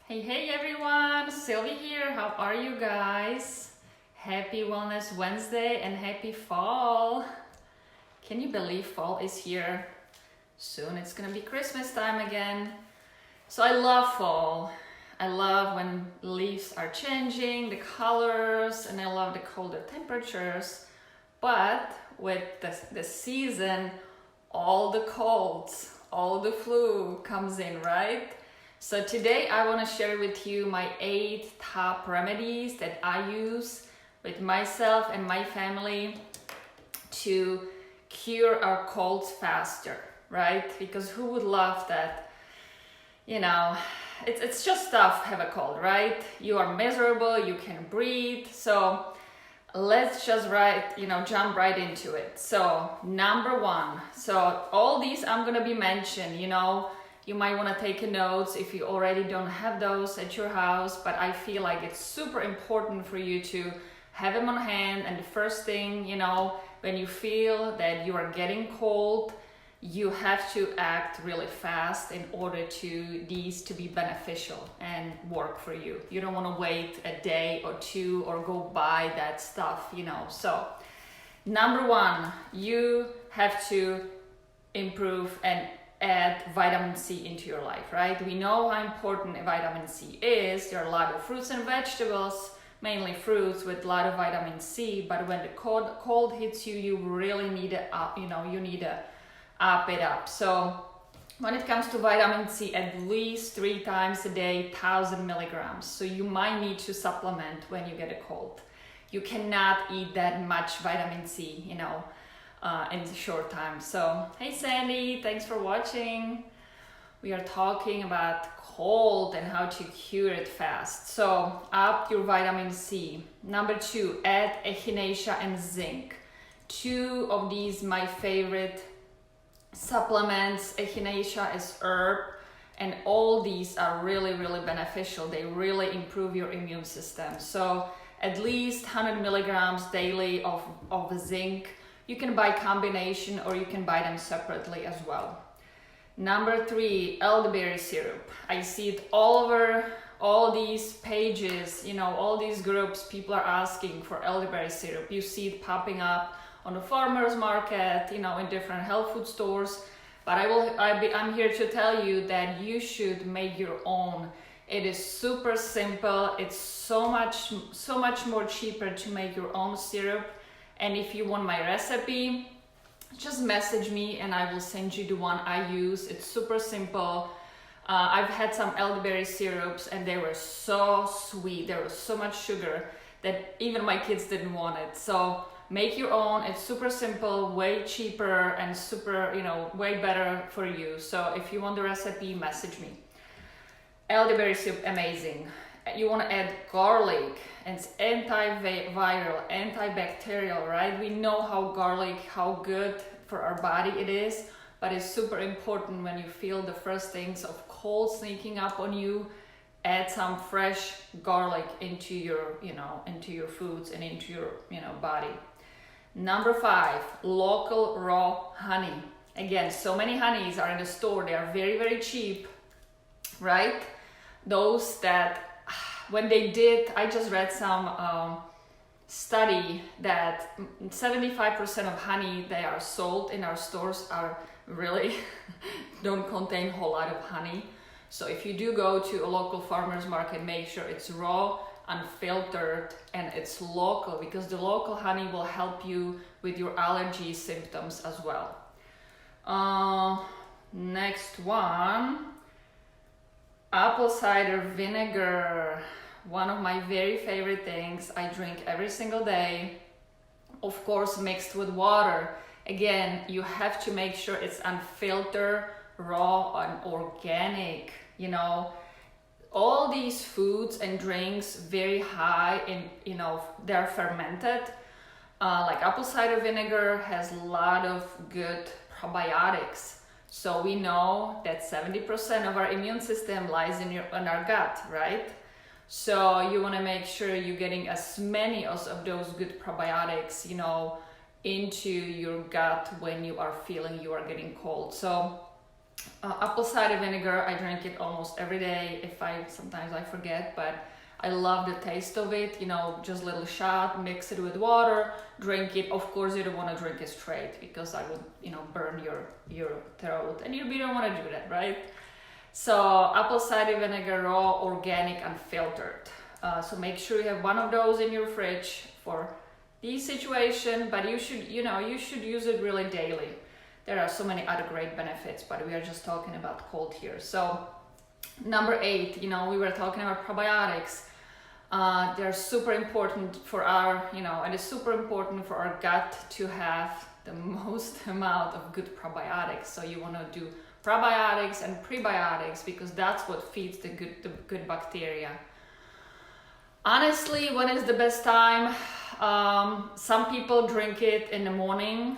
Hey everyone, Sylvie here. How are you guys? Happy Wellness Wednesday and happy fall. Can you believe fall is here? Soon it's gonna be Christmas time again. So I love fall. I love when leaves are changing, the colors, and I love the colder temperatures. But with the season, all the colds, all the flu comes in, right? So today I want to share with you my 8 top remedies that I use with myself and my family to cure our colds faster, right? Because who would love that? You know, it's just tough have a cold, right? You are miserable, you can breathe. So let's just jump right into it. So number 1, so all these I'm gonna be mentioned, you might want to take a notes if you already don't have those at your house, but I feel like it's super important for you to have them on hand. And the first thing, when you feel that you are getting cold, you have to act really fast in order to these to be beneficial and work for you. You don't want to wait a day or two or go buy that stuff, So number 1, you have to improve and add vitamin C into your life, right? We know how important vitamin C is. There are a lot of fruits and vegetables, mainly fruits with a lot of vitamin C, but when the cold hits you, you really need to up it up. So when it comes to vitamin C, at least 3 times a day, 1,000 milligrams. So you might need to supplement when you get a cold. You cannot eat that much vitamin C, in a short time. So, hey Sandy, thanks for watching. We are talking about cold and how to cure it fast. So, up your vitamin C. Number 2, add echinacea and zinc. 2 of these my favorite supplements. Echinacea is herb, and all these are really, really beneficial. They really improve your immune system. So, at least 100 milligrams daily of zinc. You can buy combination or you can buy them separately as well. Number 3, elderberry syrup. I see it all over all these pages, all these groups, people are asking for elderberry syrup. You see it popping up on the farmer's market, in different health food stores. But I'm here to tell you that you should make your own. It is super simple. It's so much more cheaper to make your own syrup. And if you want my recipe, just message me and I will send you the one I use. It's super simple. I've had some elderberry syrups and they were so sweet. There was so much sugar that even my kids didn't want it. So make your own. It's super simple, way cheaper, and super, way better for you. So if you want the recipe, message me. Elderberry syrup, amazing. You want to add garlic. It's antiviral, antibacterial, right? We know how good for our body it is, but it's super important when you feel the first things of cold sneaking up on you. Add some fresh garlic into your foods and into your, body. Number 5, local raw honey. Again, so many honeys are in the store. They are very, very cheap, right? Those that I just read some study that 75% of honey that are sold in our stores are really don't contain a whole lot of honey. So if you do go to a local farmer's market, make sure it's raw, unfiltered, and it's local, because the local honey will help you with your allergy symptoms as well. Next one. Apple cider vinegar, one of my very favorite things. I drink every single day, of course mixed with water. Again, you have to make sure it's unfiltered, raw, and organic. All these foods and drinks very high in, they're fermented. Like apple cider vinegar has a lot of good probiotics. So we know that 70% of our immune system lies in our gut, right? So you want to make sure you're getting as many of those good probiotics, into your gut when you are feeling you are getting cold. So Apple cider vinegar, I drink it almost every day. Sometimes I forget, but I love the taste of it. You know, just a little shot, mix it with water, drink it. Of course, you don't want to drink it straight because I would, you know, burn your throat, and you don't want to do that, right? So apple cider vinegar, raw, organic, unfiltered. So make sure you have one of those in your fridge for these situation, but you should use it really daily. There are so many other great benefits, but we are just talking about cold here. So number 8, you know, we were talking about probiotics. They're super important for our, you know, it is super important for our gut to have the most amount of good probiotics. So you want to do probiotics and prebiotics because that's what feeds the good bacteria. Honestly, when is the best time? Some people drink it in the morning.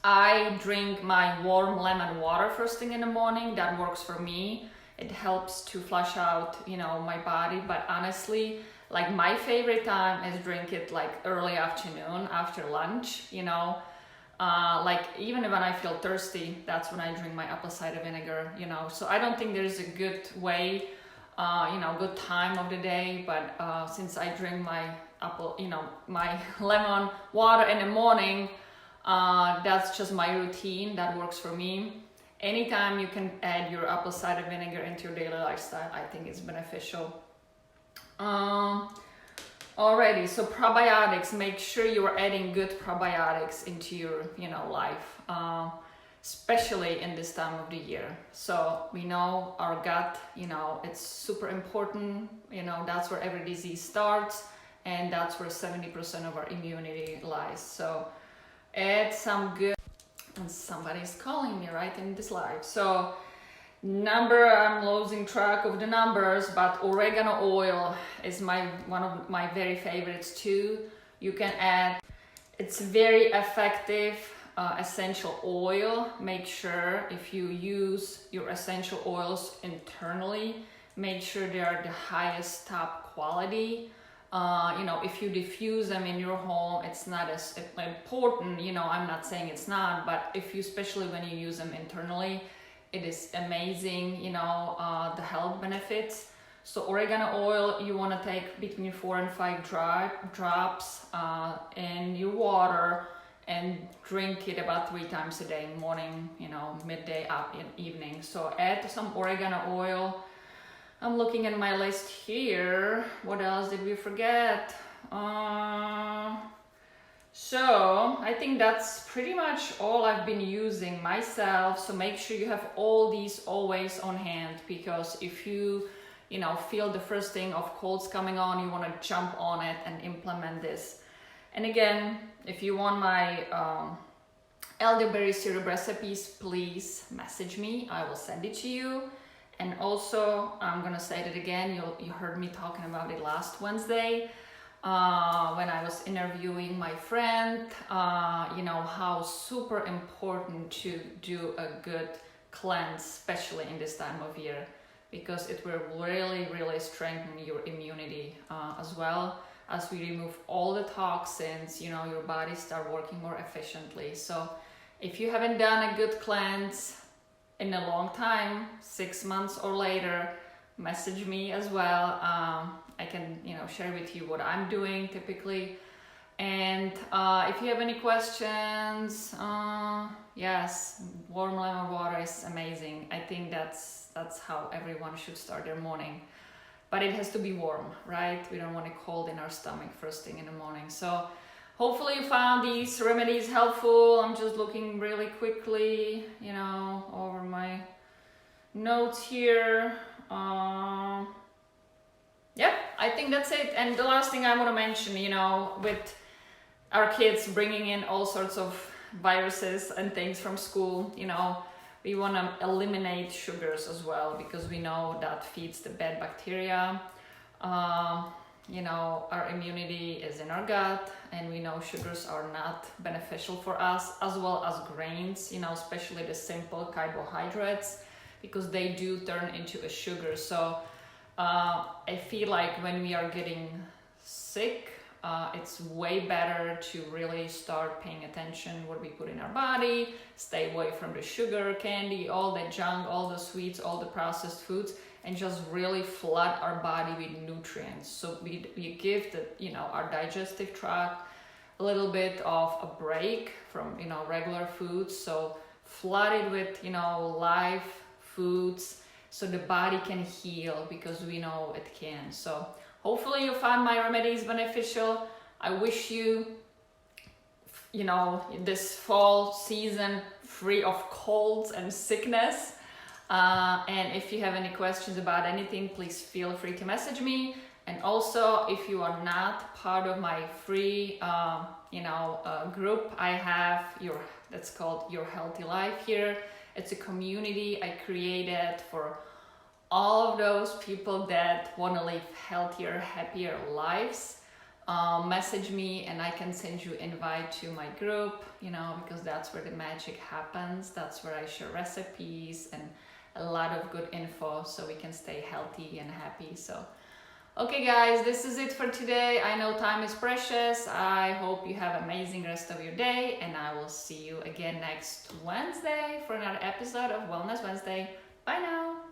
I drink my warm lemon water first thing in the morning. That works for me. It helps to flush out, you know, my body. But honestly, like my favorite time is drink it like early afternoon after lunch, you know. Like even when I feel thirsty, that's when I drink my apple cider vinegar, you know. So I don't think there's a good way, you know, good time of the day. But since I drink my my lemon water in the morning, that's just my routine. That works for me. Anytime you can add your apple cider vinegar into your daily lifestyle, I think it's beneficial. Alrighty, so probiotics, make sure you are adding good probiotics into your, you know, life, especially in this time of the year. So we know our gut, you know, it's super important, you know, that's where every disease starts, and that's where 70% of our immunity lies. So add some good, and somebody's calling me right in this live. So I'm losing track of the numbers, but oregano oil is one of my very favorites too. You can add, it's very effective essential oil. Make sure if you use your essential oils internally, make sure they are the highest top quality. You know, if you diffuse them in your home, it's not as important, you know, I'm not saying it's not, but especially when you use them internally, it is amazing, you know, the health benefits. So oregano oil, you want to take between 4 and 5 drops in your water and drink it about 3 times a day, morning, you know, midday, up in evening. So add some oregano oil. I'm looking at my list here. What else did we forget? So I think that's pretty much all I've been using myself. So make sure you have all these always on hand, because if you know, feel the first thing of colds coming on, you want to jump on it and implement this. And again, if you want my elderberry syrup recipes, please message me. I will send it to you. And also, I'm gonna say it again, you heard me talking about it last Wednesday when I was interviewing my friend, you know, how super important to do a good cleanse, especially in this time of year, because it will really, really strengthen your immunity as well. As we remove all the toxins, you know, your body start working more efficiently. So if you haven't done a good cleanse in a long time, 6 months or later, message me as well. I can, you know, share with you what I'm doing typically. And if you have any questions, yes, warm lemon water is amazing. I think that's how everyone should start their morning. But it has to be warm, right? We don't want it cold in our stomach first thing in the morning. So hopefully you found these remedies helpful. I'm just looking really quickly, you know, over my notes here. Yep, I think that's it. And the last thing I want to mention, you know, with our kids bringing in all sorts of viruses and things from school, you know, we want to eliminate sugars as well, because we know that feeds the bad bacteria. You know, our immunity is in our gut, and we know sugars are not beneficial for us, as well as grains, you know, especially the simple carbohydrates, because they do turn into a sugar. So I feel like when we are getting sick, It's way better to really start paying attention what we put in our body, stay away from the sugar, candy, all the junk, all the sweets, all the processed foods, and just really flood our body with nutrients. So we give our digestive tract a little bit of a break from regular foods. So flood it with live foods so the body can heal, because we know it can. So hopefully you find my remedies beneficial. I wish you this fall season free of colds and sickness. And if you have any questions about anything, please feel free to message me. And also, if you are not part of my free group, I have that's called Your Healthy Life here. It's a community I created for all of those people that want to live healthier, happier lives. Message me and I can send you invite to my group, because that's where the magic happens. That's where I share recipes and a lot of good info so we can stay healthy and happy. So okay guys, this is it for today. I know time is precious. I hope you have an amazing rest of your day, and I will see you again next Wednesday for another episode of Wellness Wednesday. Bye now.